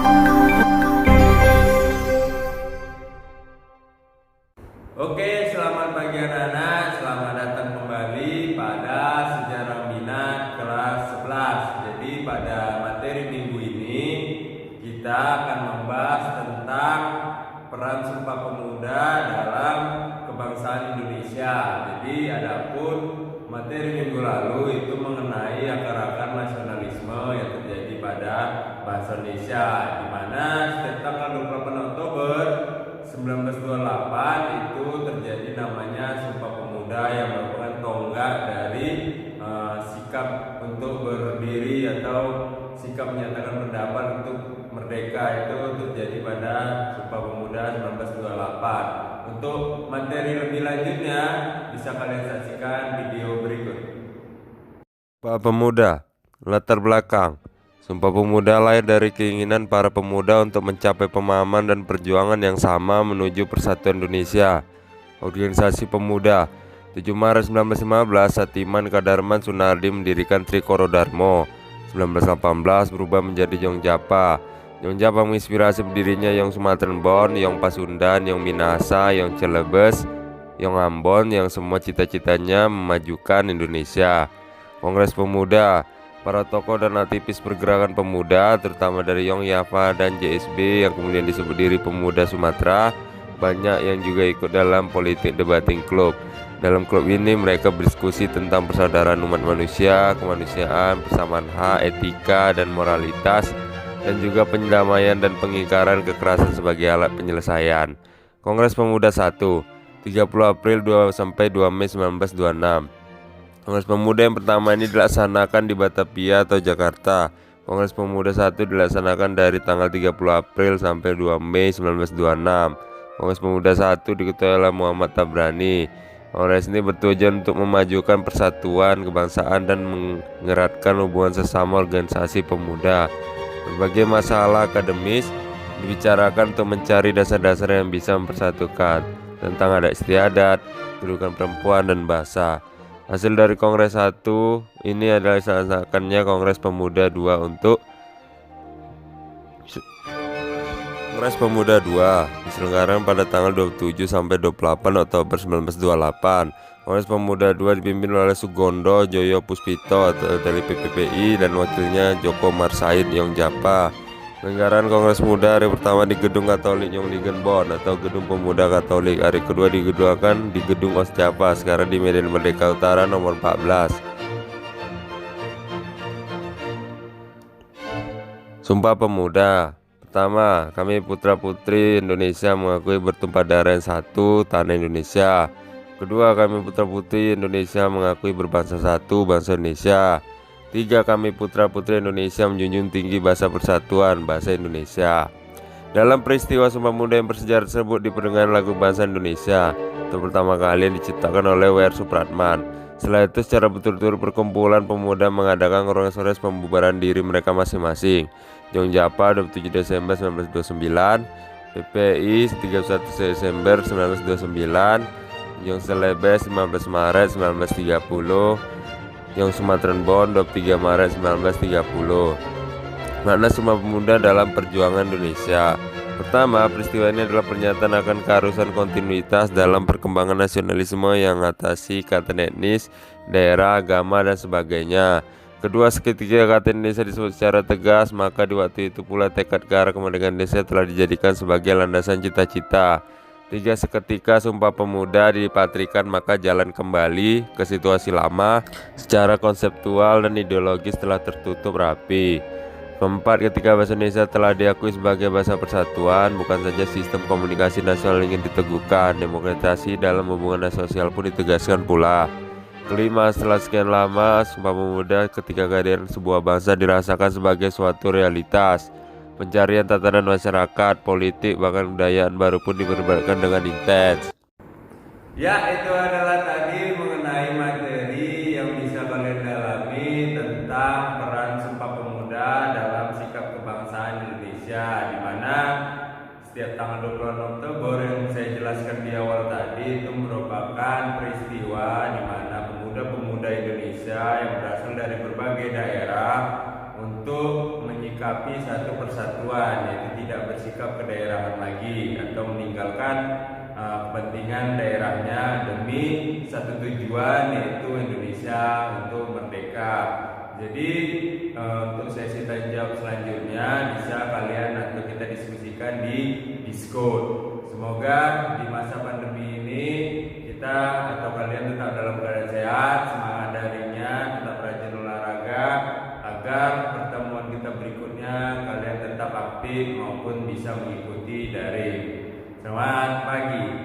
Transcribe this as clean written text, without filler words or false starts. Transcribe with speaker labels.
Speaker 1: Oke, selamat pagi anak-anak. Selamat datang kembali pada Sejarah Minat kelas 11. Jadi pada materi minggu ini kita akan membahas tentang peran Sumpah Pemuda dalam kebangsaan Indonesia. Jadi adapun materi minggu lalu itu mengenai akar-akar nasionalisme yang terjadi pada bangsa Indonesia, di mana setiap tanggal 28 Oktober 1928 itu terjadi namanya Sumpah Pemuda yang merupakan tonggak dari sikap untuk berdiri atau sikap menyatakan pendapat untuk merdeka. Itu terjadi pada Sumpah Pemuda 1928. Untuk materi lebih lanjutnya bisa kalian saksikan video berikut.
Speaker 2: Sumpah Pemuda, latar belakang. Sumpah Pemuda lahir dari keinginan para pemuda untuk mencapai pemahaman dan perjuangan yang sama menuju persatuan Indonesia. Organisasi Pemuda 7 Maret 1915, Satiman Kadarman Sunardi mendirikan Trikoro Darmo. 1918 berubah menjadi Yong Japa. Yong Japa menginspirasi berdirinya Yong Sumatran Bon, Yong Pasundan, Yong Minahasa, Yong Celebes, Yong Ambon, yang semua cita-citanya memajukan Indonesia. Kongres Pemuda, para tokoh dan aktivis pergerakan pemuda terutama dari Yong Yava dan JSB yang kemudian disebut diri Pemuda Sumatera, banyak yang juga ikut dalam politik debating club. Dalam klub ini mereka berdiskusi tentang persaudaraan umat manusia, kemanusiaan, persamaan hak, etika dan moralitas, dan juga penyamaian dan pengingkaran kekerasan sebagai alat penyelesaian. Kongres Pemuda 1, 30 April 2 sampai 2 Mei 1926. Kongres Pemuda yang pertama ini dilaksanakan di Batavia atau Jakarta. Kongres Pemuda 1 dilaksanakan dari tanggal 30 April sampai 2 Mei 1926. Kongres Pemuda 1 diketuai oleh Muhammad Tabrani. Kongres ini bertujuan untuk memajukan persatuan kebangsaan dan mengeratkan hubungan sesama organisasi pemuda. Berbagai masalah akademis dibicarakan untuk mencari dasar-dasar yang bisa mempersatukan tentang adat istiadat, kedudukan perempuan dan bahasa. Hasil dari Kongres 1 ini adalah dilaksanakannya Kongres Pemuda 2 untuk Kongres Pemuda 2 diselenggarakan pada tanggal 27 sampai 28 Oktober 1928. Kongres Pemuda 2 dipimpin oleh Sugondo Joyo Puspito dari PPPI dan wakilnya Joko Marsaid Yong Japa. Penyelenggaraan Kongres Pemuda hari pertama di Gedung Katolik Yongligenbon atau Gedung Pemuda Katolik. Hari kedua digeduakan di Gedung Osjapa, sekarang di Medan Merdeka Utara nomor 14. Sumpah Pemuda. Pertama, kami putra-putri Indonesia mengakui bertumpah darah yang satu, tanah Indonesia. Kedua, kami putra-putri Indonesia mengakui berbangsa satu, bangsa Indonesia. 3, kami putra-putri Indonesia menjunjung tinggi bahasa persatuan, bahasa Indonesia. Dalam peristiwa Sumpah Pemuda yang bersejarah tersebut diperdengarkan lagu bangsa Indonesia untuk pertama kali yang diciptakan oleh W.R. Supratman. Setelah itu secara betul-betul perkumpulan pemuda mengadakan kongres pembubaran diri mereka masing-masing. Yong Japa 27 Desember 1929, PPI 31 Desember 1929, Yong Celebes 15 Maret 1930, Yong Sumatran Bon 23 Maret 1930. Makna Sumpah Pemuda dalam perjuangan Indonesia. Pertama, peristiwa ini adalah pernyataan akan keharusan kontinuitas dalam perkembangan nasionalisme yang mengatasi ikatan etnis, daerah, agama, dan sebagainya. Kedua, seketika ikatan Indonesia disebut secara tegas, maka di waktu itu pula tekad ke arah kemerdekaan Indonesia telah dijadikan sebagai landasan cita-cita. 3, seketika Sumpah Pemuda dipatrikan, maka jalan kembali ke situasi lama secara konseptual dan ideologis telah tertutup rapi. 4, ketika bahasa Indonesia telah diakui sebagai bahasa persatuan, bukan saja sistem komunikasi nasional ingin diteguhkan, demokratisasi dalam hubungan sosial pun ditegaskan pula. 5, setelah sekian lama Sumpah Pemuda ketika kehadiran sebuah bangsa dirasakan sebagai suatu realitas. Pencarian tatanan masyarakat, politik, bahkan kebudayaan baru pun diperdebatkan dengan intens.
Speaker 1: Ya, itu adalah tadi mengenai materi yang bisa kalian dalami tentang peran Sumpah Pemuda dalam sikap kebangsaan Indonesia, di mana setiap tanggal 26 Oktober yang saya jelaskan di awal tadi itu merupakan peristiwa di mana pemuda-pemuda Indonesia yang berasal dari berbagai daerah untuk menyikapi menyikapi satu persatuan, yaitu tidak bersikap kedaerahan lagi atau meninggalkan kepentingan daerahnya demi satu tujuan, yaitu Indonesia untuk merdeka. Jadi untuk sesi tanya jawab selanjutnya bisa kalian atau kita diskusikan di Discord. Semoga di masa pandemi ini kita atau kalian tetap dalam keadaan sehat, semangat darinya, tetap rajin olahraga agar pertemuan kita berikutnya kalian tetap aktif maupun bisa mengikuti daring. Selamat pagi.